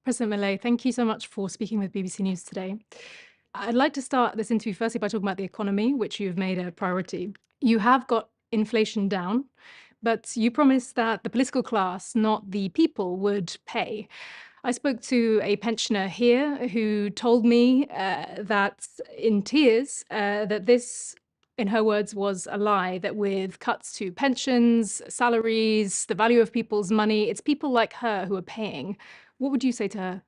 President Millet, thank you so much for speaking with BBC News today. I'd like to start this interview firstly by talking about the economy, which you've made a priority. You have got inflation down, but you promised that the political class, not the people, would pay. I spoke to a pensioner here who told me that in tears that this, in her words, was a lie, that with cuts to pensions, salaries, the value of people's money, it's people like her who are paying. What would you say to her?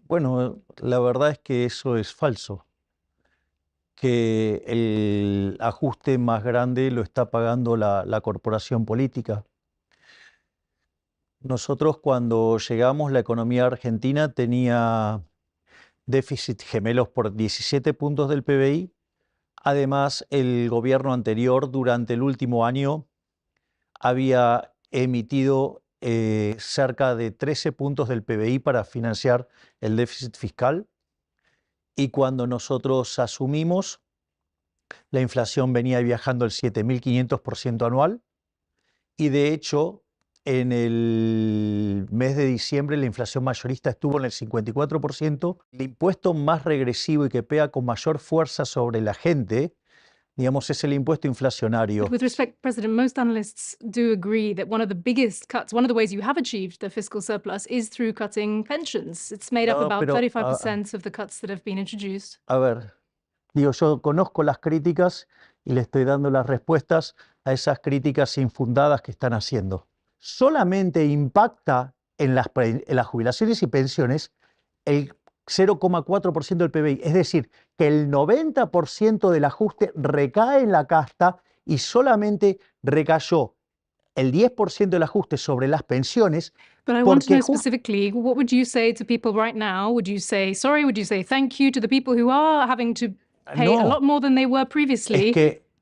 Bueno, la verdad es que eso es falso, que el ajuste más grande lo está pagando la corporación política. Nosotros cuando llegamos, la economía argentina tenía déficit gemelos por 17 puntos del PBI. Además, el gobierno anterior, durante el último año, había emitido cerca de 13 puntos del PBI para financiar el déficit fiscal. Y cuando nosotros asumimos, la inflación venía viajando al 7.500% anual. Y de hecho, en el mes de diciembre la inflación mayorista estuvo en el 54%. El impuesto más regresivo y que pega con mayor fuerza sobre la gente, digamos, es el impuesto inflacionario. But with respect, President, most analysts do agree that one of the biggest cuts, one of the ways you have achieved the fiscal surplus is through cutting pensions. It's made up No, about pero, 35% of the cuts that have been introduced. A ver, digo, yo conozco las críticas y le estoy dando las respuestas a esas críticas infundadas que están haciendo. Solamente impacta en las jubilaciones y pensiones el 0,4% del PBI. Es decir, que el 90% del ajuste recae en la casta y solamente recayó el 10% del ajuste sobre las pensiones. But I want to know specifically, what would you say to people right now? Would you say sorry? Would you say thank you to the people who are having to pay a lot more than they were previously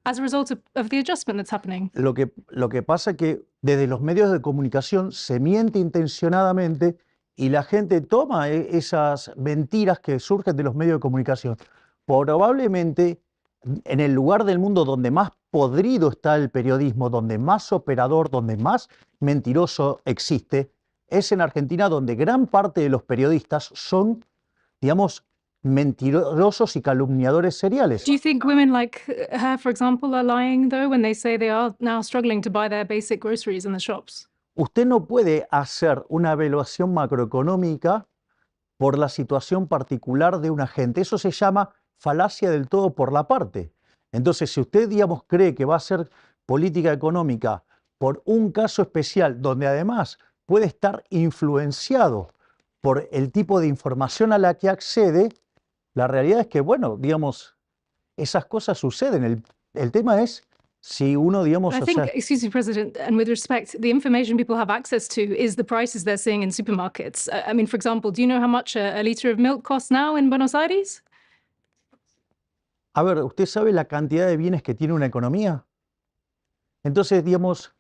as a result of the adjustment that's happening? Lo que pasa es que desde los medios de comunicación se miente intencionadamente y la gente toma esas mentiras que surgen de los medios de comunicación. Probablemente en el lugar del mundo donde más podrido está el periodismo, donde más operador, donde más mentiroso existe, es en Argentina, donde gran parte de los periodistas son, digamos, mentirosos y calumniadores seriales. Do you think women like her, for example, are lying, though, when they say they are now struggling to buy their basic groceries in the shops? Usted no puede hacer una evaluación macroeconómica por la situación particular de una gente. Eso se llama falacia del todo por la parte. Entonces, si usted, digamos, cree que va a hacer política económica por un caso especial, donde además puede estar influenciado por el tipo de información a la que accede, la realidad es que, bueno, digamos, esas cosas suceden. El tema es si uno, digamos... I think, excuse me, President, and with respect, the information people have access to is the prices they're seeing in supermarkets. I mean, for example, do you know how much a liter of milk costs now in Buenos Aires? A ver, ¿usted sabe la cantidad de bienes que tiene una economía? Entonces, digamos,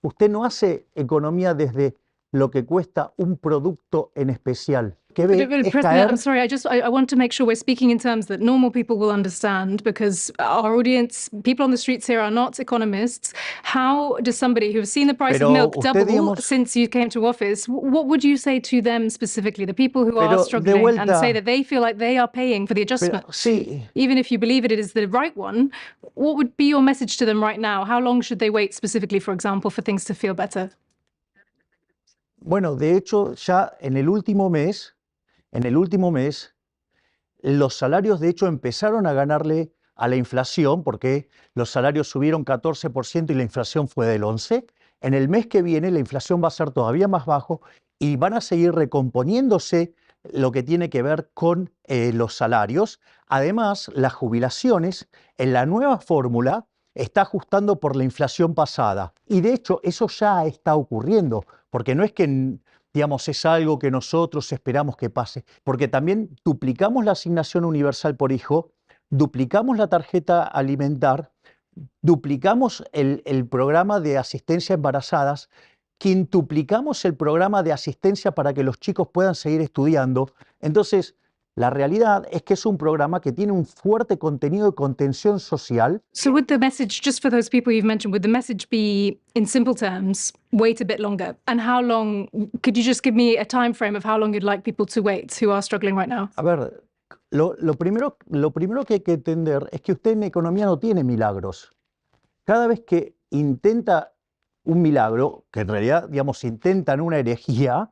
usted no hace economía desde lo que cuesta un producto en especial. President, I'm sorry, I want to make sure we're speaking in terms that normal people will understand, because our audience, people on the streets here are not economists. How does somebody who has seen the price of milk double since you came to office, what would you say to them specifically, the people who are struggling and say that they feel like they are paying for the adjustment? Even if you believe it is the right one, what would be your message to them right now? How long should they wait specifically, for example, for things to feel better? Bueno, de hecho, ya en el último mes, los salarios de hecho empezaron a ganarle a la inflación, porque los salarios subieron 14% y la inflación fue del 11%. En el mes que viene la inflación va a ser todavía más bajo y van a seguir recomponiéndose lo que tiene que ver con los salarios. Además, las jubilaciones en la nueva fórmula está ajustando por la inflación pasada. Y de hecho eso ya está ocurriendo, porque no es que, digamos, es algo que nosotros esperamos que pase, porque también duplicamos la asignación universal por hijo, duplicamos la tarjeta alimentar, duplicamos el programa de asistencia a embarazadas, quintuplicamos el programa de asistencia para que los chicos puedan seguir estudiando. Entonces, La realidad es que es un programa que tiene un fuerte contenido de contención social. So would the message, just for those people you've mentioned, would the message be, in simple terms, wait a bit longer? And how long, could you just give me a time frame of how long you'd like people to wait who are struggling right now? A ver, lo primero que hay que entender es que usted en economía no tiene milagros. Cada vez que intenta un milagro, que en realidad, digamos, intentan una herejía,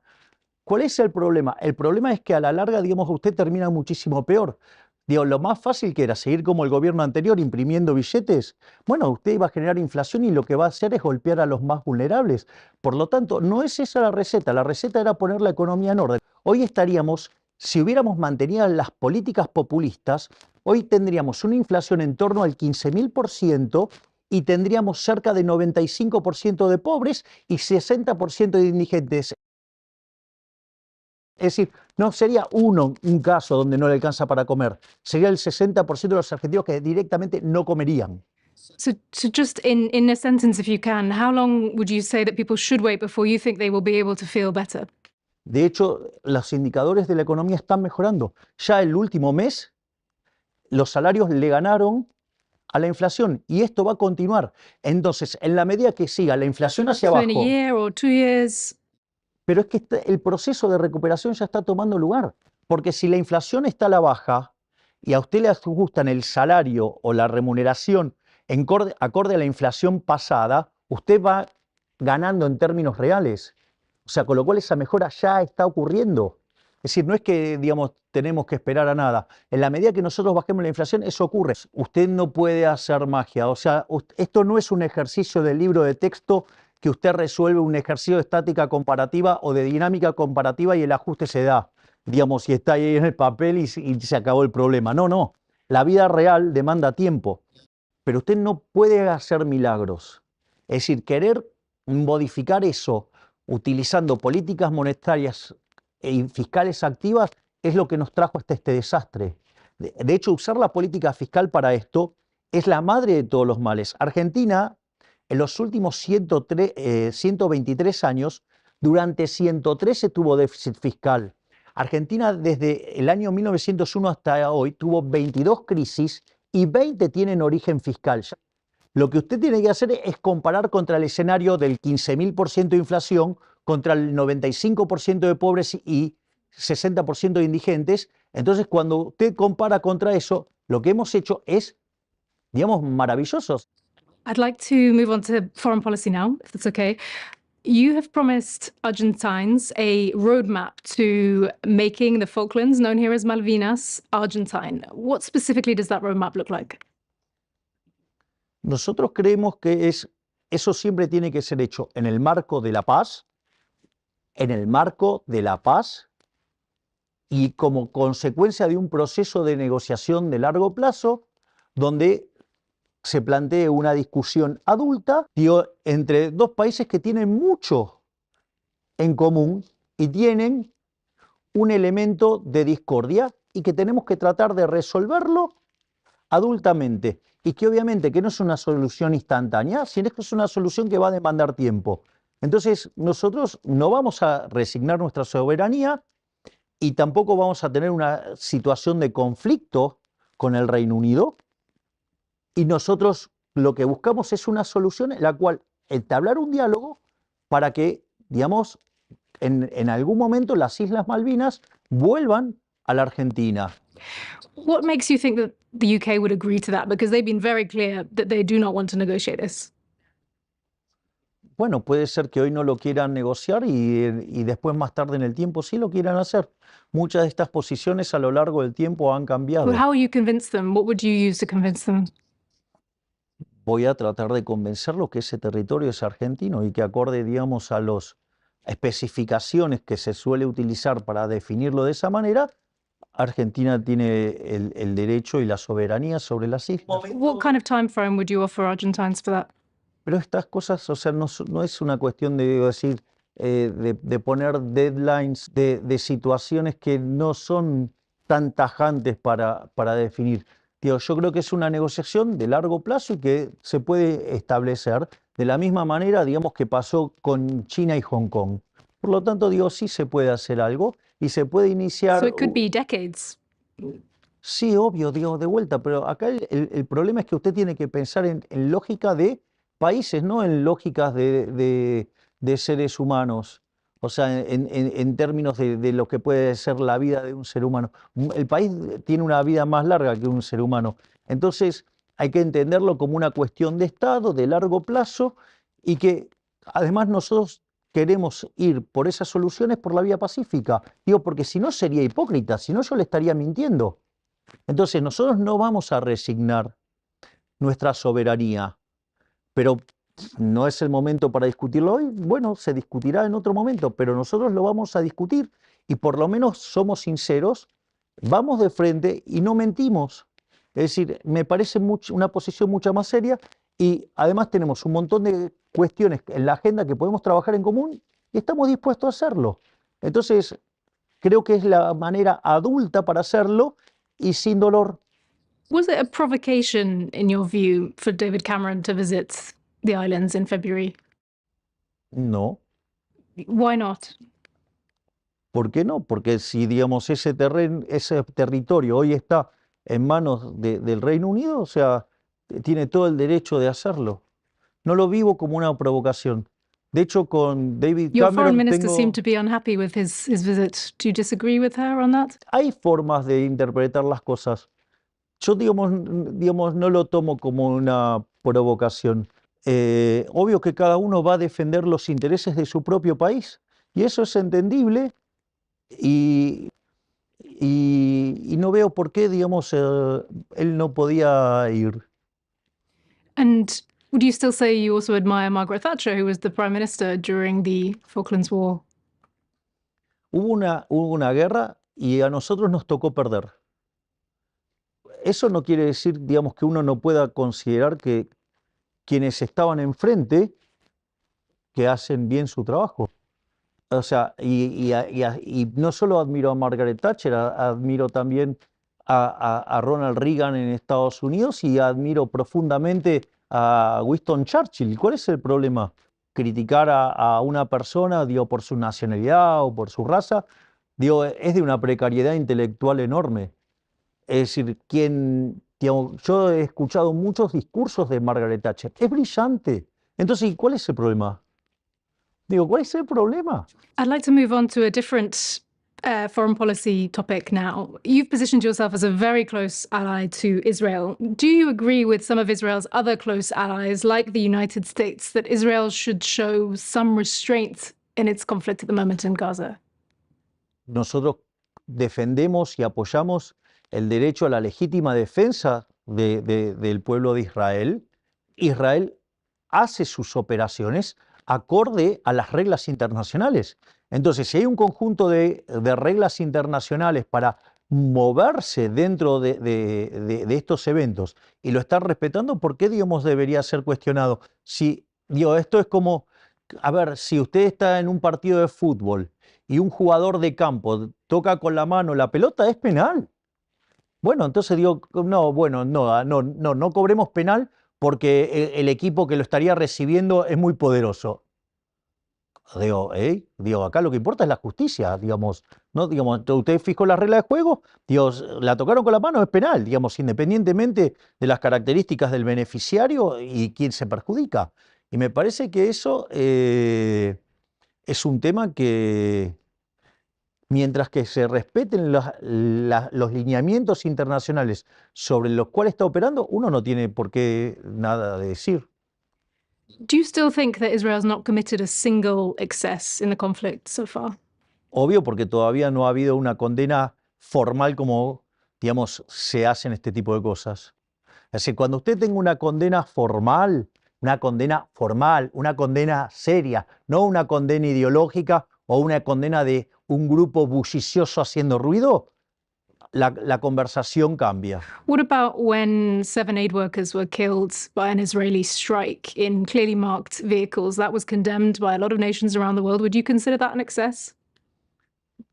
¿cuál es el problema? El problema es que a la larga, digamos, usted termina muchísimo peor. Digo, lo más fácil que era seguir como el gobierno anterior imprimiendo billetes, bueno, usted iba a generar inflación y lo que va a hacer es golpear a los más vulnerables. Por lo tanto, no es esa la receta era poner la economía en orden. Hoy estaríamos, si hubiéramos mantenido las políticas populistas, hoy tendríamos una inflación en torno al 15.000% y tendríamos cerca de 95% de pobres y 60% de indigentes. Es decir, no sería un caso donde no le alcanza para comer, sería el 60% de los argentinos que directamente no comerían. So just in a sentence, if you can, how long would you say that people should wait before you think they will be able to feel better? De hecho, los indicadores de la economía están mejorando. Ya el último mes, los salarios le ganaron a la inflación y esto va a continuar. Entonces, en la medida que siga la inflación hacia So in a abajo, year or 2 years? pero es que el proceso de recuperación ya está tomando lugar, porque si la inflación está a la baja y a usted le ajustan el salario o la remuneración acorde a la inflación pasada, usted va ganando en términos reales. O sea, con lo cual esa mejora ya está ocurriendo. Es decir, no es que, digamos, tenemos que esperar a nada. En la medida que nosotros bajemos la inflación, eso ocurre. Usted no puede hacer magia. O sea, esto no es un ejercicio del libro de texto que usted resuelve un ejercicio de estática comparativa o de dinámica comparativa y el ajuste se da, digamos, y está ahí en el papel y se acabó el problema. No, no. La vida real demanda tiempo, pero usted no puede hacer milagros. Es decir, querer modificar eso utilizando políticas monetarias y fiscales activas es lo que nos trajo hasta este desastre. De hecho, usar la política fiscal para esto es la madre de todos los males. Argentina, en los últimos 123 años, durante 113 tuvo déficit fiscal. Argentina desde el año 1901 hasta hoy tuvo 22 crisis y 20 tienen origen fiscal. Lo que usted tiene que hacer es comparar contra el escenario del 15.000% de inflación, contra el 95% de pobres y 60% de indigentes. Entonces, cuando usted compara contra eso, lo que hemos hecho es, digamos, maravilloso. I'd like to move on to foreign policy now, if that's okay. You have promised Argentines a roadmap to making the Falklands, known here as Malvinas, Argentine. What specifically does that roadmap look like? Nosotros creemos que eso siempre tiene que ser hecho en el marco de la paz, y como consecuencia de un proceso de negociación de largo plazo, donde se plantee una discusión adulta, entre dos países que tienen mucho en común y tienen un elemento de discordia y que tenemos que tratar de resolverlo adultamente. Y que obviamente que no es una solución instantánea, sino que es una solución que va a demandar tiempo. Entonces, nosotros no vamos a resignar nuestra soberanía y tampoco vamos a tener una situación de conflicto con el Reino Unido. Y nosotros lo que buscamos es una solución en la cual entablar un diálogo para que, digamos, en algún momento las Islas Malvinas vuelvan a la Argentina. What makes you think that the UK would agree to that? Because they've been very clear that they do not want to negotiate this. Bueno, puede ser que hoy no lo quieran negociar y después más tarde en el tiempo sí lo quieran hacer. Muchas de estas posiciones a lo largo del tiempo han cambiado. But how will you convince them? What would you use to convince them? Voy a tratar de convencerlos que ese territorio es argentino y que acorde, digamos, a las especificaciones que se suele utilizar para definirlo de esa manera, Argentina tiene el derecho y la soberanía sobre las islas. What kind of time frame would you offer Argentines for that? Pero estas cosas, o sea, no es una cuestión de decir, de poner deadlines de situaciones que no son tan tajantes para definir. Yo creo que es una negociación de largo plazo y que se puede establecer de la misma manera, digamos, que pasó con China y Hong Kong. Por lo tanto, sí se puede hacer algo y se puede iniciar. So it could be decades. Sí, obvio, digo, de vuelta, pero acá el problema es que usted tiene que pensar en lógica de países, no en lógicas de seres humanos. O sea, en términos de lo que puede ser la vida de un ser humano. El país tiene una vida más larga que un ser humano. Entonces, hay que entenderlo como una cuestión de Estado, de largo plazo, y que además nosotros queremos ir por esas soluciones por la vía pacífica. Digo, porque si no sería hipócrita, si no yo le estaría mintiendo. Entonces, nosotros no vamos a resignar nuestra soberanía, pero no es el momento para discutirlo hoy. Bueno, se discutirá en otro momento, pero nosotros lo vamos a discutir y por lo menos somos sinceros, vamos de frente y no mentimos. Es decir, me parece una posición mucho más seria y además tenemos un montón de cuestiones en la agenda que podemos trabajar en común y estamos dispuestos a hacerlo. Entonces, creo que es la manera adulta para hacerlo y sin dolor. Was it a provocation, in your view, for David Cameron to visit the islands in February? No. Why not? ¿Por qué no? Porque si, digamos, ese territorio hoy está en manos del Reino Unido, o sea, tiene todo el derecho de hacerlo. No lo vivo como una provocación. De hecho, con David Your foreign Cameron minister seemed to tengo... be unhappy with his visit. Do you disagree with her on that? Hay formas de interpretar las cosas. Yo, digamos, no lo tomo como una provocación. Obvio que cada uno va a defender los intereses de su propio país y eso es entendible y, y no veo por qué, digamos, él no podía ir. And would you still say you also admire Margaret Thatcher, who was the prime minister during the Falklands War? Hubo una guerra y a nosotros nos tocó perder. Eso no quiere decir, digamos, que uno no pueda considerar que quienes estaban enfrente que hacen bien su trabajo. O sea, y no solo admiro a Margaret Thatcher, admiro también a Ronald Reagan en Estados Unidos y admiro profundamente a Winston Churchill. ¿Cuál es el problema? Criticar a una persona, digo, por su nacionalidad o por su raza, digo, es de una precariedad intelectual enorme. Es decir, digamos, yo he escuchado muchos discursos de Margaret Thatcher. Es brillante. Entonces, ¿y cuál es el problema? Digo, ¿cuál es el problema? I'd like to move on to a different foreign policy topic now. You've positioned yourself as a very close ally to Israel. Do you agree with some of Israel's other close allies, like the United States, that Israel should show some restraint in its conflict at the moment in Gaza? Nosotros defendemos y apoyamos el derecho a la legítima defensa del pueblo de Israel. Israel hace sus operaciones acorde a las reglas internacionales. Entonces, si hay un conjunto de reglas internacionales para moverse dentro de estos eventos y lo están respetando, ¿por qué, digamos, debería ser cuestionado? Si, digo, esto es como, a ver, si usted está en un partido de fútbol y un jugador de campo toca con la mano la pelota, es penal. Bueno, entonces digo, no, bueno, no cobremos penal porque el equipo que lo estaría recibiendo es muy poderoso. Digo, acá lo que importa es la justicia, digamos, ¿no? Digamos, usted fijó la regla de juego, Dios, la tocaron con la mano, es penal, digamos, independientemente de las características del beneficiario y quién se perjudica. Y me parece que eso es un tema que, mientras que se respeten los lineamientos internacionales sobre los cuales está operando, uno no tiene por qué nada de decir. Do you still think that Israel's not committed a single excess in the conflict so far? Obvio, porque todavía no ha habido una condena formal como, digamos, se hacen este tipo de cosas. Es decir, cuando usted tenga una condena formal, una condena seria, no una condena ideológica o una condena de un grupo bullicioso haciendo ruido, la conversación cambia. What about when 7 aid workers were killed by an Israeli strike in clearly marked vehicles? That was condemned by a lot of nations around the world. Would you consider that an excess?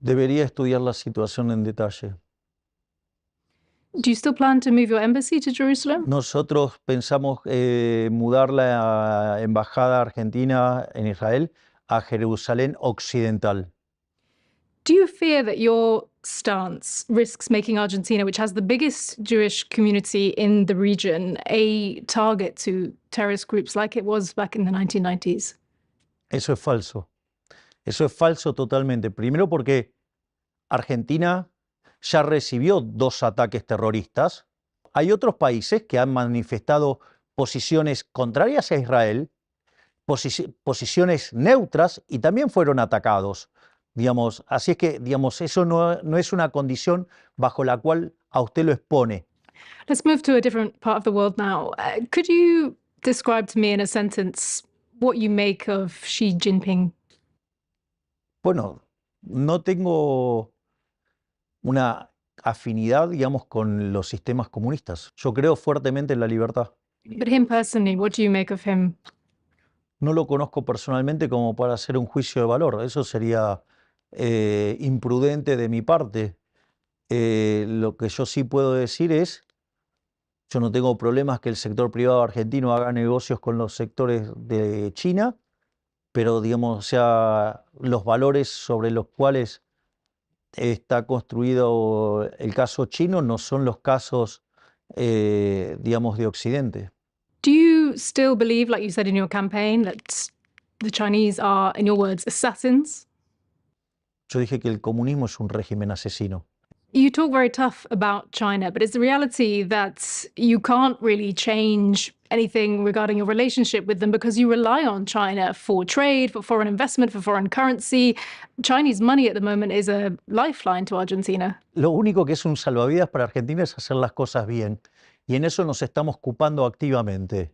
Debería estudiar la situación en detalle. Do you still plan to move your embassy to Jerusalem? Nosotros pensamos mudar la embajada argentina en Israel a Jerusalén Occidental. Do you fear that your stance risks making Argentina, which has the biggest Jewish community in the region, a target to terrorist groups like it was back in the 1990s? Eso es falso. Eso es falso totalmente. Primero porque Argentina ya recibió 2 ataques terroristas. Hay otros países que han manifestado posiciones contrarias a Israel, posiciones neutras y también fueron atacados. Digamos, así es que, digamos, eso no es una condición bajo la cual a usted lo expone. Let's move to a different part of the world now. Could you describe to me in a sentence what you make of Xi Jinping? Bueno, no tengo una afinidad, digamos, con los sistemas comunistas. Yo creo fuertemente en la libertad. But him personally, what do you make of him? No lo conozco personalmente como para hacer un juicio de valor. Eso sería imprudente de mi parte. Lo que yo sí puedo decir es, yo no tengo problemas que el sector privado argentino haga negocios con los sectores de China, pero digamos, o sea, los valores sobre los cuales está construido el caso chino no son los casos, digamos, de Occidente. Do you still believe, like you said in your campaign, that the Chinese are, in your words, assassins? Yo dije que el comunismo es un régimen asesino. You talk very tough about China, but it's the reality that you can't really change anything regarding your relationship with them because you rely on China for trade, for foreign investment, for foreign currency. Chinese money at the moment is a lifeline to Argentina. Lo único que es un salvavidas para Argentina es hacer las cosas bien. Y en eso nos estamos ocupando activamente,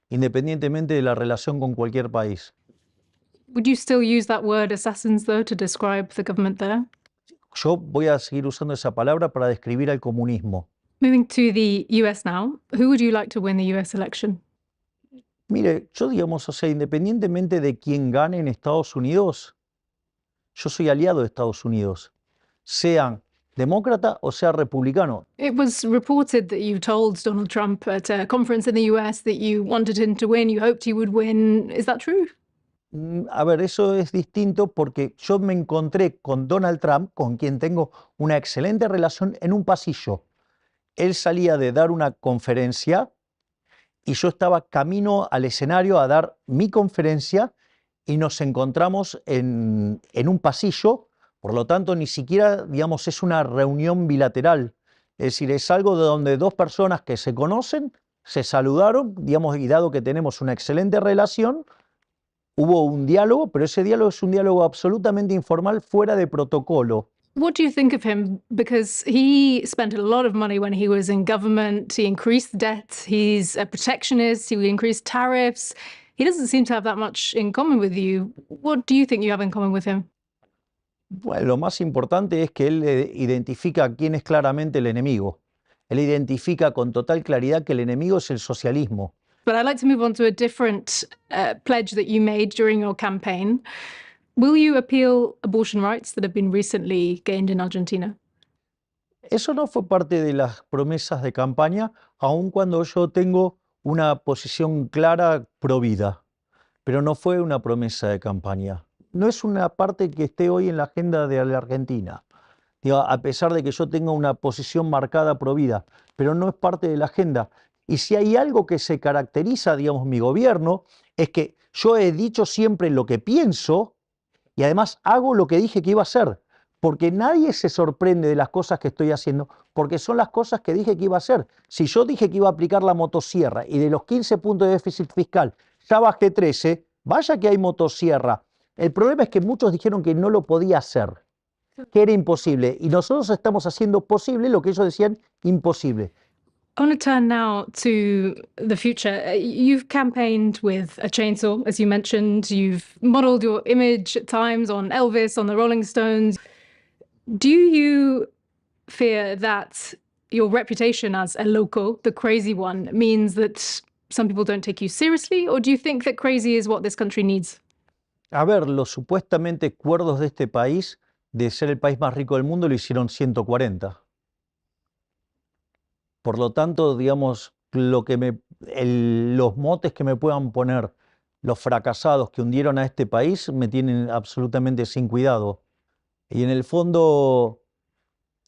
independientemente de la relación con cualquier país. Would you still use that word assassins, though, to describe the government there? Yo voy a seguir usando esa palabra para describir al comunismo. Moving to the US now, who would you like to win the US election? Mire, yo digamos, o sea, independientemente de quién gane en Estados Unidos, yo soy aliado de Estados Unidos, sean demócrata o sea republicano. It was reported that you told Donald Trump at a conference in the US that you wanted him to win, you hoped he would win. Is that true? A ver, eso es distinto porque yo me encontré con Donald Trump, con quien tengo una excelente relación, en un pasillo. Él salía de dar una conferencia y yo estaba camino al escenario a dar mi conferencia y nos encontramos en un pasillo, por lo tanto ni siquiera, digamos, es una reunión bilateral. Es decir, es algo de donde 2 personas que se conocen se saludaron, digamos, y dado que tenemos una excelente relación, hubo un diálogo, pero ese diálogo es un diálogo absolutamente informal, fuera de protocolo. What do you think of him? Because he spent a lot of money when he was in government. He increased debt. He's a protectionist. He increased tariffs. He doesn't seem to have that much in common with you. What do you think you have in common with him? Bueno, lo más importante es que él identifica a quién es claramente el enemigo. Él identifica con total claridad que el enemigo es el socialismo. But I'd like to move on to a different pledge that you made during your campaign. Will you appeal abortion rights that have been recently gained in Argentina? Eso no fue parte de las promesas de campaña, aun cuando yo tengo una posición clara pro vida, pero no fue una promesa de campaña. No es una parte que esté hoy en la agenda de la Argentina, digo, a pesar de que yo tenga una posición marcada pro vida, pero no es parte de la agenda. Y si hay algo que se caracteriza, digamos, mi gobierno, es que yo he dicho siempre lo que pienso y además hago lo que dije que iba a hacer, porque nadie se sorprende de las cosas que estoy haciendo, porque son las cosas que dije que iba a hacer. Si yo dije que iba a aplicar la motosierra y de los 15 puntos de déficit fiscal ya bajé 13, vaya que hay motosierra. El problema es que muchos dijeron que no lo podía hacer, que era imposible, y nosotros estamos haciendo posible lo que ellos decían imposible. I want to turn now to the future. You've campaigned with a chainsaw, as you mentioned. You've modeled your image at times on Elvis, on the Rolling Stones. Do you fear that your reputation as a local, the crazy one, means that some people don't take you seriously? Or do you think that crazy is what this country needs? A ver, los supuestamente cuerdos de este país, de ser el país más rico del mundo, lo hicieron 140. Por lo tanto, digamos, los motes que me puedan poner los fracasados que hundieron a este país me tienen absolutamente sin cuidado. Y en el fondo,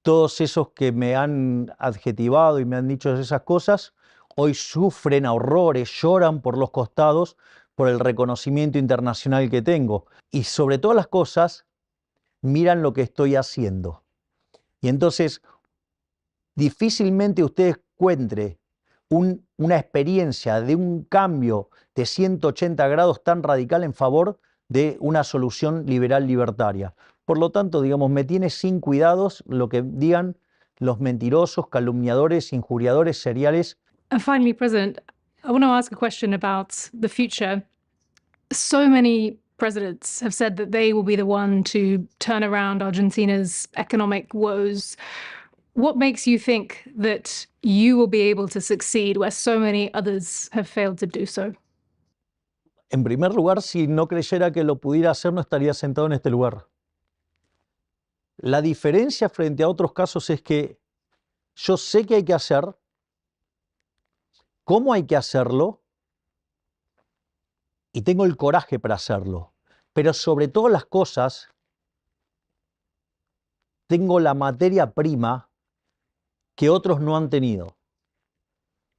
todos esos que me han adjetivado y me han dicho esas cosas, hoy sufren a horrores, lloran por los costados por el reconocimiento internacional que tengo. Y sobre todas las cosas, miran lo que estoy haciendo. Y entonces, difícilmente usted encuentre una experiencia de un cambio de 180 grados tan radical en favor de una solución liberal libertaria. Por lo tanto, digamos, me tiene sin cuidados lo que digan los mentirosos, calumniadores, injuriadores seriales. And finally, President, I want to ask a question about the future. So many presidents have said that they will be the one to turn around Argentina's economic woes. What makes you think that you will be able to succeed where so many others have failed to do so? En primer lugar, si no creyera que lo pudiera hacer, no estaría sentado en este lugar. La diferencia frente a otros casos es que yo sé qué hay que hacer, cómo hay que hacerlo, y tengo el coraje para hacerlo. Pero sobre todas las cosas, tengo la materia prima que otros no han tenido,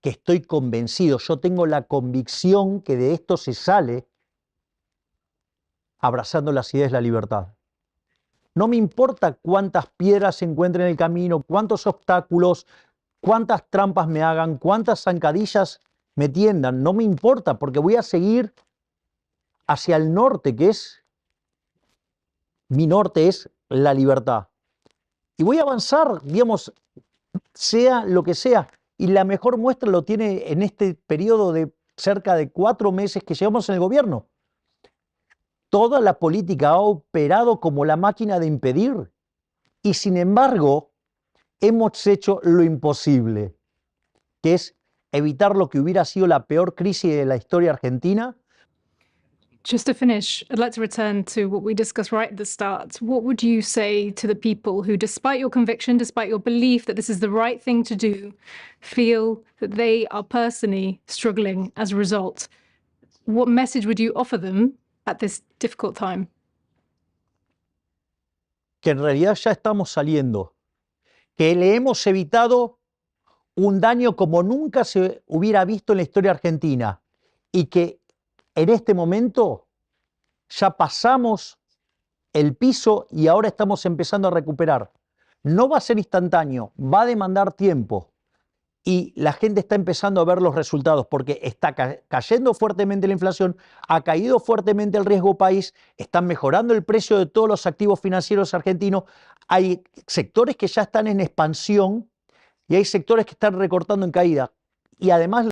que estoy convencido, yo tengo la convicción que de esto se sale abrazando las ideas de la libertad. No me importa cuántas piedras se encuentren en el camino, cuántos obstáculos, cuántas trampas me hagan, cuántas zancadillas me tiendan, no me importa porque voy a seguir hacia el norte, que es, mi norte es la libertad. Y voy a avanzar, digamos, sea lo que sea. Y la mejor muestra lo tiene en este periodo de cerca de 4 meses que llevamos en el gobierno. Toda la política ha operado como la máquina de impedir. Y sin embargo, hemos hecho lo imposible, que es evitar lo que hubiera sido la peor crisis de la historia argentina. Just to finish, I'd like to return to what we discussed right at the start. What would you say to the people who, despite your conviction, despite your belief that this is the right thing to do, feel that they are personally struggling as a result? What message would you offer them at this difficult time? Que en realidad ya estamos saliendo, que le hemos evitado un daño como nunca se hubiera visto en la historia argentina y que en este momento ya pasamos el piso y ahora estamos empezando a recuperar. No va a ser instantáneo, va a demandar tiempo y la gente está empezando a ver los resultados porque está cayendo fuertemente la inflación, ha caído fuertemente el riesgo país, están mejorando el precio de todos los activos financieros argentinos, hay sectores que ya están en expansión y hay sectores que están recortando en caída. Y además